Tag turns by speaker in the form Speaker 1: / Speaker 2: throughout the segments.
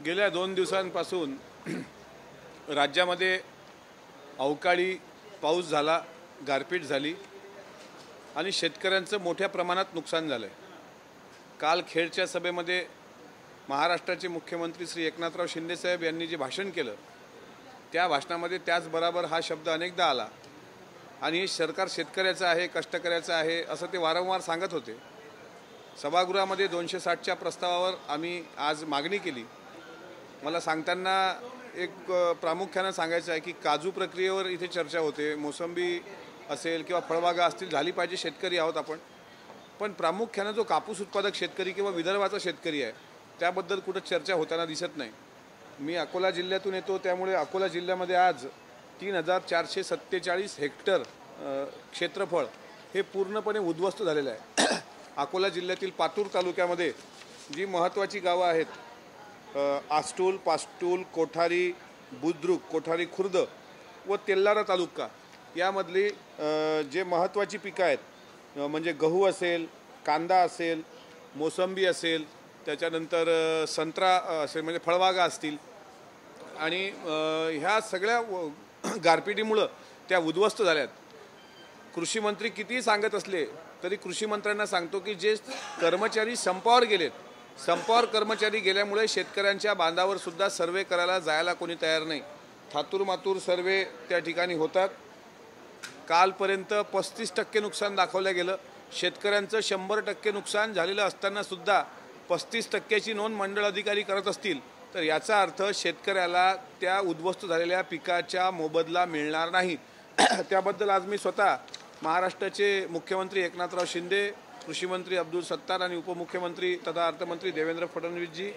Speaker 1: गेल्या 2 दिवसांपासून राज्यामध्ये अवकाळी पाऊस झाला, गारपीट झाली आणि शेतकऱ्यांचं मोठ्या प्रमाणात नुकसान झालं आहे। काल खेडच्या सभेमध्ये महाराष्ट्राचे मुख्यमंत्री श्री एकनाथराव शिंदे साहेब यांनी जे भाषण केलं त्या भाषणामध्ये त्याचबरोबर हा शब्द अनेकदा आला आणि हे सरकार शेतकऱ्याचं आहे, कष्टकऱ्याचं आहे असं ते वारंवार सांगत होते। सभागृहामध्ये 260च्या प्रस्तावावर आम्ही आज मागणी केली। मला सांगताना एक प्रामुख्याने सांगायचं आहे की काजू प्रक्रियेवर इथे चर्चा होते, मोसंबी असेल किंवा फळबागा असतील, झाली पाहिजे, शेतकरी आहोत आपण, पण प्रामुख्याने जो कापूस उत्पादक शेतकरी किंवा विदर्भाचा शेतकरी आहे त्याबद्दल कुठं चर्चा होताना दिसत नाही। मी अकोला जिल्ह्यातून येतो, त्यामुळे अकोला जिल्ह्यामध्ये आज 3447 हेक्टर क्षेत्रफळ हे पूर्णपणे उद्ध्वस्त झालेलं आहे। अकोला जिल्ह्यातील पातूर तालुक्यामध्ये जी महत्त्वाची गावं आहेत आस्टूल, पास्टूल, कोठारी, बुद्रुक, कोठारी खुर्द व तेल्लारा तालुका यामधली जे महत्त्वाची पिकं आहेत म्हणजे गहू असेल, कांदा असेल, मोसंबी असेल, त्याच्यानंतर संत्रा असेल म्हणजे फळबागा असतील आणि ह्या सगळ्या गारपिटीमुळं त्या उद्ध्वस्त झाल्यात। कृषी मंत्री कितीही सांगत असले तरी कृषी मंत्र्यांना सांगतो की जे कर्मचारी संपावर गेलेत, संपावर कर्मचारी गेल्यामुळे शेतकऱ्यांच्या बांधावर सुद्धा सर्वे करायला जायला कोणी तयार नाही। थातूर मातूर सर्वे त्या ठिकाणी होतात। कालपर्यंत 35% नुकसान दाखवलं गेलं। शेतकऱ्यांचं 100% नुकसान झालेलं असताना सुद्धा 35%ची नोंद मंडळ अधिकारी करत असतील तर याचा अर्थ शेतकऱ्याला त्या उद्ध्वस्त झालेल्या पिकाचा मोबदला मिळणार नाही। त्याबद्दल आज मी स्वतः महाराष्ट्राचे मुख्यमंत्री एकनाथराव शिंदे, कृषी मंत्री अब्दुल सत्तार आणि उपमुख्यमंत्री तथा अर्थमंत्री देवेंद्र फडणवीसजी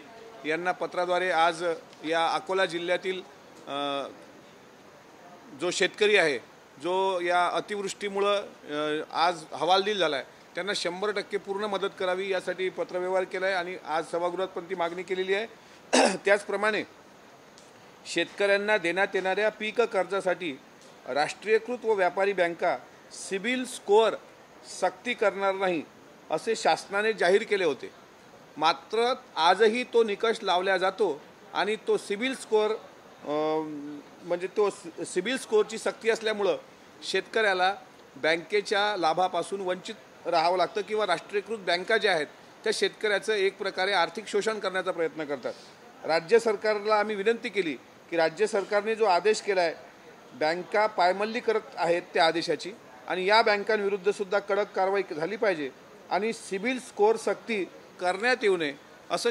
Speaker 1: यांना पत्राद्वारे आज या अकोला जिल्ह्यातील जो शेतकरी आहे, जो या अतिवृष्टीमुळे आज हवालदिल झाला आहे, त्यांना 100% पूर्ण मदत करावी यासाठी पत्रव्यवहार केला आहे आणि आज सभागृहात पण ती मागणी केलेली आहे। त्याचप्रमाणे शेतकऱ्यांना देण्यात येणाऱ्या पीक कर्जासाठी राष्ट्रीयकृत व व्यापारी बँका सिबिल स्कोअर सक्ती करणार नाही असे शासनाने जाहीर केले होते। मात्र आजही तो निकष लावला जातो आणि तो सिबिल स्कोअर म्हणजे तो सिबिल स्कोअरची सक्ती असल्यामुळं शेतकऱ्याला बँकेच्या लाभापासून वंचित राहावं लागतं किंवा राष्ट्रीयकृत बँका ज्या आहेत त्या शेतकऱ्याचं एक प्रकारे आर्थिक शोषण करण्याचा प्रयत्न करतात। राज्य सरकारला आम्ही विनंती केली की राज्य सरकारने जो आदेश केला आहे बँका पायमल्ली करत आहेत त्या आदेशाची आणि या बँकांविरुद्ध सुद्धा कडक कारवाई झाली पाहिजे आणि सिबिल स्कोअर सक्ती करण्यात येऊ नये असं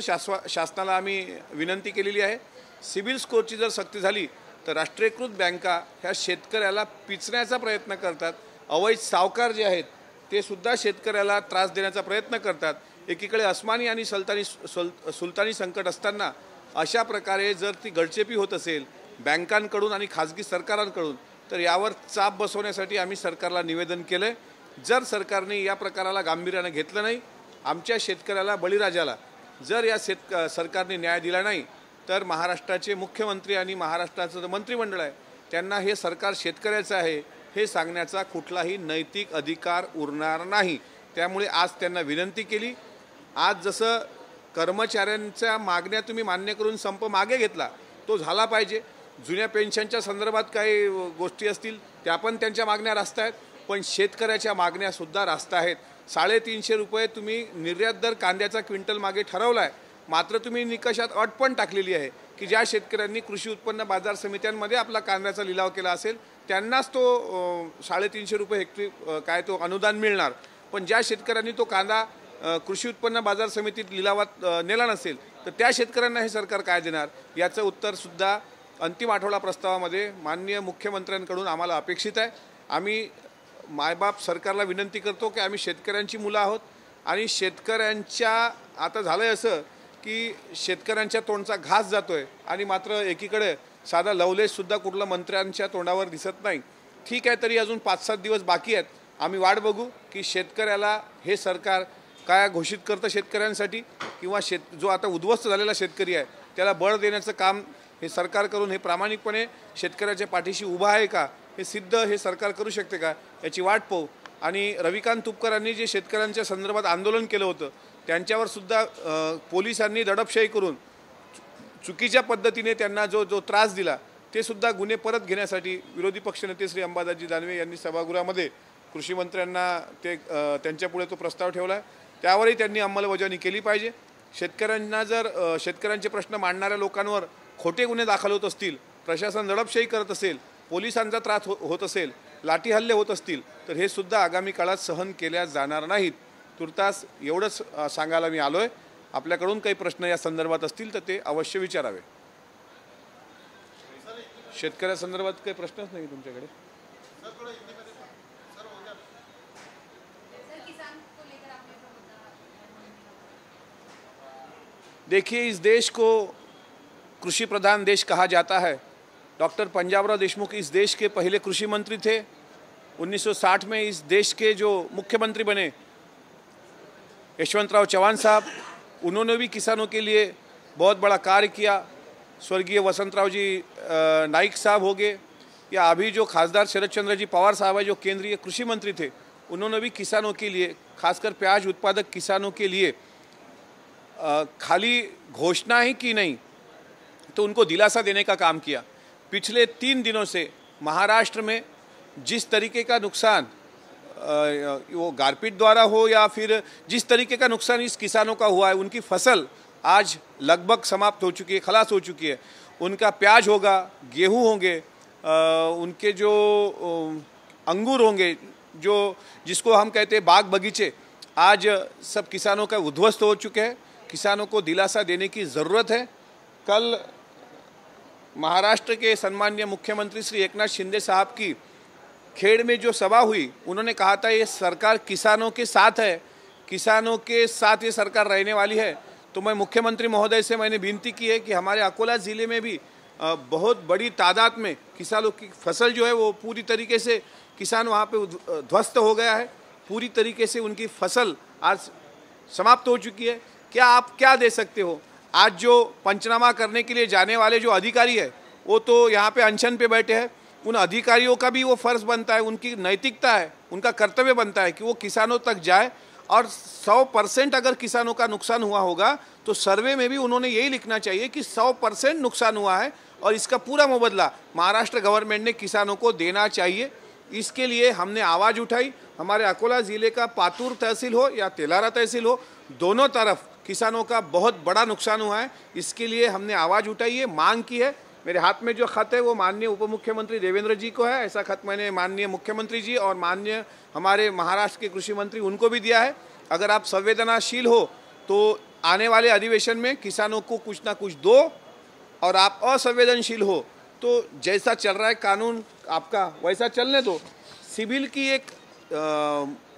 Speaker 1: शासनाला आम्ही विनंती केलेली आहे। सिबिल स्कोअरची जर सक्ती झाली तर राष्ट्रीयकृत बँका ह्या शेतकऱ्याला पिचण्याचा प्रयत्न करतात। अवैध सावकार जे आहेत ते सुद्धा शेतकऱ्याला त्रास देण्याचा प्रयत्न करतात। एकीकडे अस्मानी आणि सुलतानी संकट असताना अशा प्रकारे जर ती गळचेपी होत असेल बँकांकडून आणि खाजगी सरकारांकडून तर यावर चाप बसवण्यासाठी आम्ही सरकारला निवेदन केलं आहे। जर सरकारने या प्रकाराला गांभीर्याने घेतलं नाही, आमच्या शेतकऱ्याला, बळीराजाला जर या सरकारने न्याय दिला नाही तर महाराष्ट्राचे मुख्यमंत्री आणि महाराष्ट्राचं जे मंत्रिमंडळ आहे त्यांना हे सरकार शेतकऱ्याचं आहे हे सांगण्याचा कुठलाही नैतिक अधिकार उरणार नाही। त्यामुळे आज त्यांना विनंती केली। आज जसं कर्मचाऱ्यांच्या मागण्या तुम्ही मान्य करून संप मागे घेतला तो झाला पाहिजे। जुन्या पेन्शनच्या संदर्भात काही गोष्टी असतील त्या पण त्यांच्या मागण्या रास्त आहेत, पण शेतकऱ्याच्या मागण्यासुद्धा रास्त आहेत। 350 रुपये तुम्ही निर्यात दर कांद्याचा क्विंटल मागे ठरवला आहे, मात्र तुम्ही निकषात अट पण टाकलेली आहे की ज्या शेतकऱ्यांनी कृषी उत्पन्न बाजार समित्यांमध्ये आपला कांद्याचा लिलाव केला असेल त्यांनाच तो 350 रुपये हेक्टरी काय तो अनुदान मिळणार, पण ज्या शेतकऱ्यांनी तो कांदा कृषी उत्पन्न बाजार समितीत लिलावात नेला नसेल तर त्या शेतकऱ्यांना हे सरकार काय देणार याचं उत्तरसुद्धा अंतिम आठवडा प्रस्तावामध्ये माननीय मुख्यमंत्र्यांकडून आम्हाला अपेक्षित आहे। आम्ही मायबाप सरकारला विनंती करतो की आम्ही शेतकऱ्यांची मुलं आहोत आणि शेतकऱ्यांच्या आता झालं आहे असं की शेतकऱ्यांच्या तोंडचा घास जातोय आणि मात्र एकीकडे साधा लवलेशसुद्धा कुठलं मंत्र्यांच्या तोंडावर दिसत नाही। ठीक आहे, तरी अजून 5-7 दिवस बाकी आहेत, आम्ही वाट बघू की शेतकऱ्याला हे सरकार काय घोषित करतं शेतकऱ्यांसाठी किंवा जो आता उद्ध्वस्त झालेला शेतकरी आहे त्याला बळ देण्याचं काम हे सरकार करून हे प्रामाणिकपणे शेतकऱ्याच्या पाठीशी उभा आहे का हे सिद्ध हे सरकार करू शकते का याची वाट पाहू। आणि रविकांत तुपकरांनी जे शेतकऱ्यांच्या संदर्भात आंदोलन केलं होतं त्यांच्यावर सुद्धा पोलिसांनी दडपशाही करून चुकीच्या पद्धतीने त्यांना जो त्रास दिला ते सुद्धा गुन्हे परत घेण्यासाठी विरोधी पक्षनेते श्री अंबादासजी दानवे यांनी सभागृहामध्ये कृषी मंत्र्यांना त्यांच्यापुढे तो प्रस्ताव ठेवला आहे। त्यावरही त्यांनी अंमलबजावणी केली पाहिजे। शेतकऱ्यांना जर शेतकऱ्यांचे प्रश्न मांडणाऱ्या लोकांवर खोटे गुन्हे दाखल होत असतील, प्रशासन दडपशाही करत असेल, पोलिसांचा त्रास होत असेल, लाठी हल्ले होत असतील तर हे सुद्धा आगामी काळात सहन केल्या जाणार नाहीत। तुर्तास एवढंच सांगायला मी आलोय। आपल्याकडून काही प्रश्न या संदर्भात असतील तर ते अवश्य विचारावे। शेतकऱ्यांसंदर्भात काही प्रश्नच नाही तुमच्याकडे? देखिए, इस देश को कृषि प्रधान देश कहा जाता है। डॉक्टर पंजाबराव देशमुख इस देश के पहले कृषि मंत्री थे। 1960 में इस देश के जो मुख्यमंत्री बने यशवंतराव चौहान साहब, उन्होंने भी किसानों के लिए बहुत बड़ा कार्य किया। स्वर्गीय वसंतराव जी नाइक साहब हो गए, या अभी जो खासदार शरद चंद्र जी पवार साहब है जो केंद्रीय कृषि मंत्री थे, उन्होंने भी किसानों के लिए, खासकर प्याज उत्पादक किसानों के लिए खाली घोषणा ही की नहीं तो उनको दिलासा देने का काम किया। पिछले 3 दिनों से महाराष्ट्र में जिस तरीके का नुकसान वो गारपीट द्वारा हो या फिर जिस तरीके का नुकसान इस किसानों का हुआ है, उनकी फसल आज लगभग समाप्त हो चुकी है, खलास हो चुकी है। उनका प्याज होगा, गेहूं होंगे, उनके जो अंगूर होंगे, जो जिसको हम कहते हैं बाग बगीचे, आज सब किसानों का उद्ध्वस्त हो चुके हैं। किसानों को दिलासा देने की ज़रूरत है। कल महाराष्ट्र के सम्माननीय मुख्यमंत्री श्री एकनाथ शिंदे साहब की खेड़ में जो सभा हुई, उन्होंने कहा था ये सरकार किसानों के साथ है, किसानों के साथ ये सरकार रहने वाली है। तो मैं मुख्यमंत्री महोदय से मैंने विनती की है कि हमारे अकोला ज़िले में भी बहुत बड़ी तादाद में किसानों की फसल जो है वो पूरी तरीके से किसान वहाँ पे ध्वस्त हो गया है, पूरी तरीके से उनकी फसल आज समाप्त हो चुकी है। क्या आप क्या दे सकते हो? आज जो पंचनामा करने के लिए जाने वाले जो अधिकारी है वो तो यहाँ पे अनशन पे बैठे हैं। उन अधिकारियों का भी वो फ़र्ज़ बनता है, उनकी नैतिकता है, उनका कर्तव्य बनता है कि वो किसानों तक जाए। और 100% अगर किसानों का नुकसान हुआ होगा तो सर्वे में भी उन्होंने यही लिखना चाहिए कि 100% नुकसान हुआ है और इसका पूरा मुबदला महाराष्ट्र गवर्नमेंट ने किसानों को देना चाहिए। इसके लिए हमने आवाज़ उठाई। हमारे अकोला ज़िले का पातूर तहसील हो या तेलारा तहसील हो, दोनों तरफ किसानों का बहुत बड़ा नुकसान हुआ है। इसके लिए हमने आवाज़ उठाई है, मांग की है। मेरे हाथ में जो खत है वो माननीय उप मुख्यमंत्री देवेंद्र जी को है। ऐसा खत मैंने माननीय मुख्यमंत्री जी और माननीय हमारे महाराष्ट्र के कृषि मंत्री उनको भी दिया है। अगर आप संवेदनाशील हो तो आने वाले अधिवेशन में किसानों को कुछ ना कुछ दो, और आप असंवेदनशील हो तो जैसा चल रहा है कानून आपका वैसा चलने दो। सिविल की एक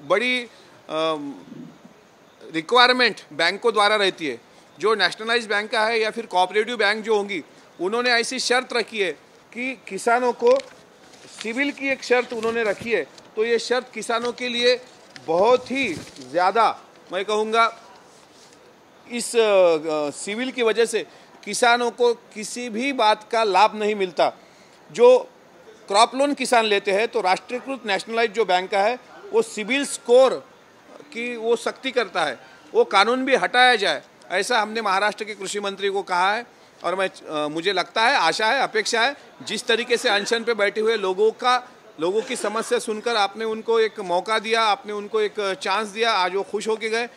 Speaker 1: बड़ी रिक्वायरमेंट बैंकों द्वारा रहती है। जो नेशनलाइज बैंक का है या फिर कोऑपरेटिव बैंक जो होंगी, उन्होंने ऐसी शर्त रखी है कि किसानों को सिविल की एक शर्त उन्होंने रखी है। तो ये शर्त किसानों के लिए बहुत ही ज़्यादा, मैं कहूँगा, इस सिविल की वजह से किसानों को किसी भी बात का लाभ नहीं मिलता। जो क्रॉप लोन किसान लेते हैं तो राष्ट्रीयकृत नेशनलाइज जो बैंक का है वो सिविल स्कोर की वो सख्ती करता है, वो कानून भी हटाया जाए, ऐसा हमने महाराष्ट्र के कृषि मंत्री को कहा है। और मुझे लगता है, आशा है, अपेक्षा है, जिस तरीके से अनशन पे बैठे हुए लोगों की समस्या सुनकर आपने उनको एक मौका दिया, आपने उनको एक चांस दिया, आज वो खुश होके गए,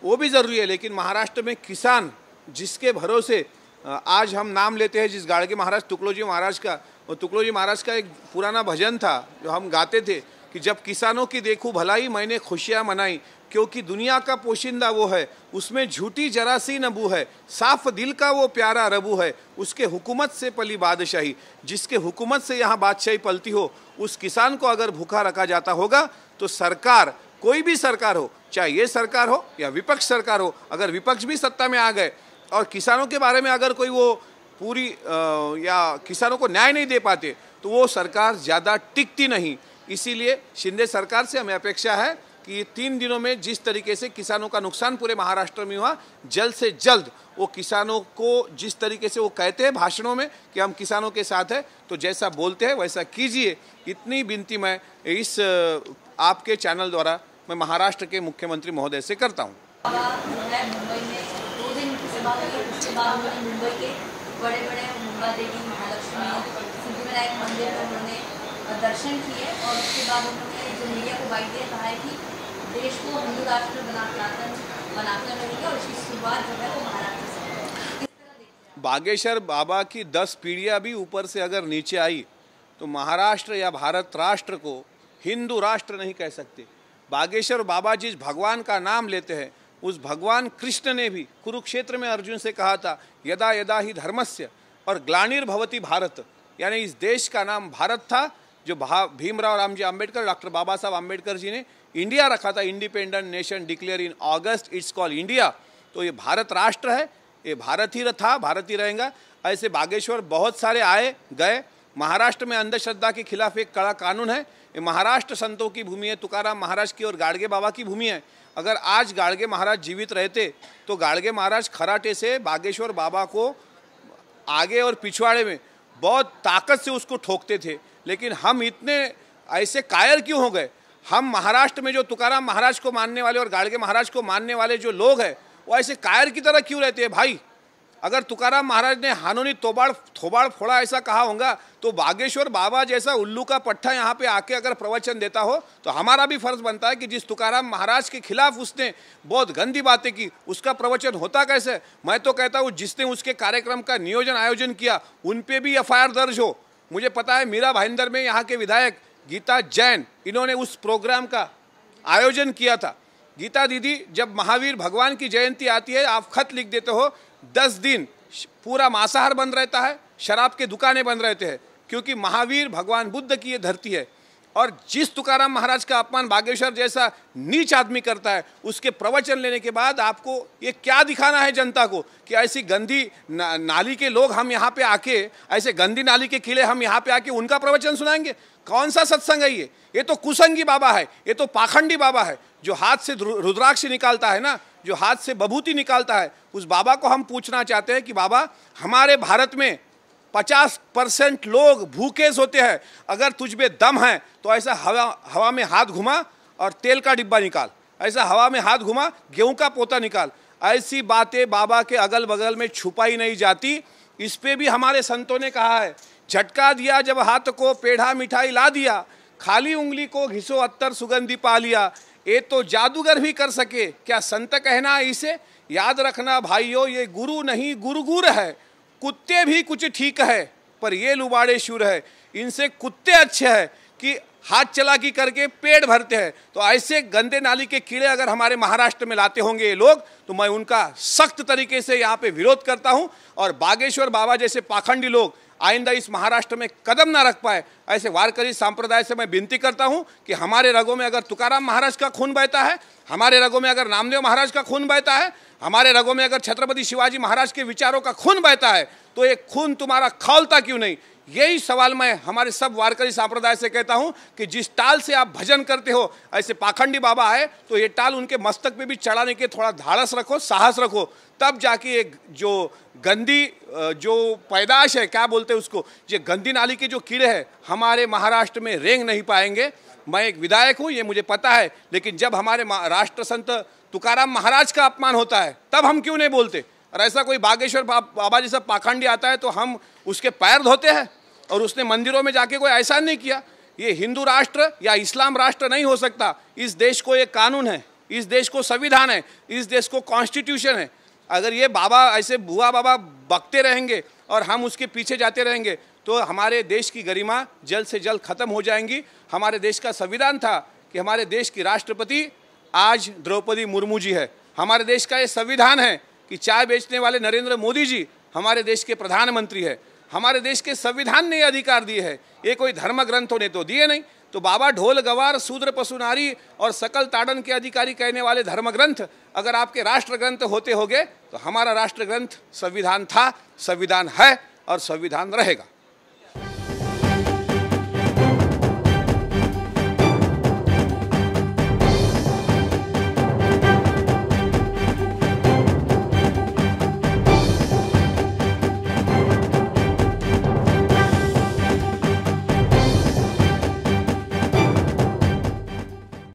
Speaker 1: वो भी ज़रूरी है। लेकिन महाराष्ट्र में किसान जिसके भरोसे आज हम नाम लेते हैं, जिस गाड़गे महाराज तुकलोजी महाराज का, वो तुकलोजी महाराज का एक पुराना भजन था जो हम गाते थे कि जब किसानों की देखूं भलाई मैंने खुशियाँ मनाई, क्योंकि दुनिया का पोशिंदा वो है, उसमें झूठी जरा सी नबू है, साफ दिल का वो प्यारा रबू है, उसके हुकूमत से पली बादशाही, जिसके हुकूमत से यहाँ बादशाही पलती हो, उस किसान को अगर भूखा रखा जाता होगा तो सरकार, कोई भी सरकार हो, चाहे ये सरकार हो या विपक्ष सरकार हो, अगर विपक्ष भी सत्ता में आ गए और किसानों के बारे में अगर कोई वो पूरी या किसानों को न्याय नहीं दे पाते तो वो सरकार ज़्यादा टिकती नहीं। इसीलिए शिंदे सरकार से हमें अपेक्षा है कि 3 दिनों में जिस तरीके से किसानों का नुकसान पूरे महाराष्ट्र में हुआ, जल्द से जल्द वो किसानों को, जिस तरीके से वो कहते हैं भाषणों में कि हम किसानों के साथ हैं, तो जैसा बोलते हैं वैसा कीजिए। इतनी विनती मैं इस आपके चैनल द्वारा मैं महाराष्ट्र के मुख्यमंत्री महोदय से करता हूँ।
Speaker 2: मुंबई में 2 दिन की सभा हुई, उसके बाद मुंबई के विनायक मंदिर में उन्होंने दर्शन किए और उसके बाद उन्होंने जो मीडिया को बाइट दिया, कहा है कि देश को हिंदू राष्ट्र बनाकर रहेगा और इसकी शुरुआत जो है वो महाराष्ट्र से।
Speaker 1: बागेश्वर बाबा की 10 पीढ़ियाँ भी ऊपर से अगर नीचे आई तो महाराष्ट्र या भारत राष्ट्र को हिंदू राष्ट्र नहीं कह सकते। बागेश्वर बाबा जिस भगवान का नाम लेते हैं, उस भगवान कृष्ण ने भी कुरुक्षेत्र में अर्जुन से कहा था, यदा यदा ही धर्मस्य और ग्लानिर्भवति भारत, यानी इस देश का नाम भारत था, जो भीमराव रामजी आम्बेडकर, डॉक्टर बाबा साहब आम्बेडकर जी ने इंडिया रखा था, independent nation declare in August, it's call India. तो ये भारत राष्ट्र है, ये भारत ही था, भारत ही रहेगा। ऐसे बागेश्वर बहुत सारे आए गए। महाराष्ट्र में अंधश्रद्धा के खिलाफ एक कड़ा कानून है। ये महाराष्ट्र संतों की भूमि है, तुकाराम महाराज की और गाडगे बाबा की भूमि है। अगर आज गाडगे महाराज जीवित रहते तो गाडगे महाराज खराटे से बागेश्वर बाबा को आगे और पिछवाड़े में बहुत ताकत से उसको ठोकते थे। लेकिन हम इतने ऐसे कायर क्यों हो गए? हम महाराष्ट्र में जो तुकाराम महाराज को मानने वाले और गाडगे महाराज को मानने वाले जो लोग हैं, वो ऐसे कायर की तरह क्यों रहते हैं भाई? अगर तुकाराम महाराज ने हानोनी थोबाड़ फोड़ा ऐसा कहा होगा, तो बागेश्वर बाबा जैसा उल्लू का पट्टा यहाँ पे आके अगर प्रवचन देता हो तो हमारा भी फर्ज बनता है कि जिस तुकाराम महाराज के खिलाफ उसने बहुत गंदी बातें की, उसका प्रवचन होता कैसे? मैं तो कहता हूँ जिसने उसके कार्यक्रम का नियोजन आयोजन किया उन पे भी FIR दर्ज हो। मुझे पता है मीरा भाईंदर में यहाँ के विधायक गीता जैन, इन्होंने उस प्रोग्राम का आयोजन किया था। गीता दीदी, जब महावीर भगवान की जयंती आती है, आप खत लिख देते हो, 10 दिन पूरा मांसाहार बंद रहता है, शराब के दुकानें बंद रहते हैं, क्योंकि महावीर भगवान बुद्ध की ये धरती है। और जिस तुकाराम महाराज का अपमान बागेश्वर जैसा नीच आदमी करता है, उसके प्रवचन लेने के बाद आपको ये क्या दिखाना है जनता को कि ऐसी गंदी नाली के लोग हम यहाँ पे आके, ऐसे गंदी नाली के कीड़े हम यहाँ पे आके उनका प्रवचन सुनाएंगे? कौन सा सत्संग है ये? ये तो कुसंगी बाबा है, ये तो पाखंडी बाबा है, जो हाथ से रुद्राक्ष निकालता है ना, जो हाथ से बभूति निकालता है। उस बाबा को हम पूछना चाहते हैं कि बाबा, हमारे भारत में 50% लोग भूखे सोते हैं, अगर तुझ में दम है तो ऐसा हवा में हाथ घुमा और तेल का डिब्बा निकाल, ऐसा हवा में हाथ घुमा, गेहूं का पोता निकाल। ऐसी बातें बाबा के अगल बगल में छुपाई नहीं जाती। इस पे भी हमारे संतों ने कहा है, झटका दिया जब हाथ को पेढ़ा मिठाई ला दिया, खाली उंगली को घिसो अत्तर सुगंधी पा लिया, ये तो जादूगर भी कर सके, क्या संत कहना इसे? याद रखना भाइयों, ये गुरु नहीं गुरुगुर है। कुत्ते भी कुछ ठीक है पर ये लुबाड़े शूर है। इनसे कुत्ते अच्छे हैं कि हाथ चलाकी करके पेट भरते हैं। तो ऐसे गंदे नाली के कीड़े अगर हमारे महाराष्ट्र में लाते होंगे ये लोग, तो मैं उनका सख्त तरीके से यहाँ पे विरोध करता हूँ। और बागेश्वर बाबा जैसे पाखंडी लोग आइंदा इस महाराष्ट्र में कदम ना रख पाए, ऐसे वारकरी संप्रदाय से मैं विनती करता हूं कि हमारे रगों में अगर तुकाराम महाराज का खून बहता है, हमारे रगों में अगर नामदेव महाराज का खून बहता है, हमारे रगों में अगर छत्रपति शिवाजी महाराज के विचारों का खून बहता है, तो ये खून तुम्हारा खौलता क्यों नहीं? यही सवाल मैं हमारे सब वारकरी संप्रदाय से कहता हूं कि जिस टाल से आप भजन करते हो, ऐसे पाखंडी बाबा है, तो ये टाल उनके मस्तक पे भी चढ़ाने के थोड़ा धाड़स रखो, साहस रखो, तब जाके एक जो गंदी जो पैदाश है, क्या बोलते हैं उसको, ये गंदी नाली के जो कीड़े हैं, हमारे महाराष्ट्र में रेंग नहीं पाएंगे। मैं एक विधायक हूँ, ये मुझे पता है, लेकिन जब हमारे राष्ट्र संत तुकाराम महाराज का अपमान होता है तब हम क्यों नहीं बोलते? और ऐसा कोई बागेश्वर बाबा जैसा पाखंडी आता है तो हम उसके पैर धोते हैं। और उसने मंदिरों में जाके कोई एहसान नहीं किया। ये हिंदू राष्ट्र या इस्लाम राष्ट्र नहीं हो सकता। इस देश को एक कानून है, इस देश को संविधान है, इस देश को कॉन्स्टिट्यूशन है। अगर ये बाबा ऐसे बुआ बाबा बकते रहेंगे और हम उसके पीछे जाते रहेंगे तो हमारे देश की गरिमा जल्द से जल्द खत्म हो जाएंगी। हमारे देश का संविधान था कि हमारे देश की राष्ट्रपति आज द्रौपदी मुर्मू जी है। हमारे देश का ये संविधान है कि चाय बेचने वाले नरेंद्र मोदी जी हमारे देश के प्रधानमंत्री है। हमारे देश के संविधान ने अधिकार दिए हैं, ये कोई धर्म ग्रंथों ने तो दिए नहीं। तो बाबा ढोल गवार शूद्र पशु नारी और सकल ताड़न के अधिकारी कहने वाले धर्म ग्रंथ अगर आपके राष्ट्र ग्रंथ होते होंगे तो हमारा राष्ट्र ग्रंथ संविधान था, संविधान है और संविधान रहेगा।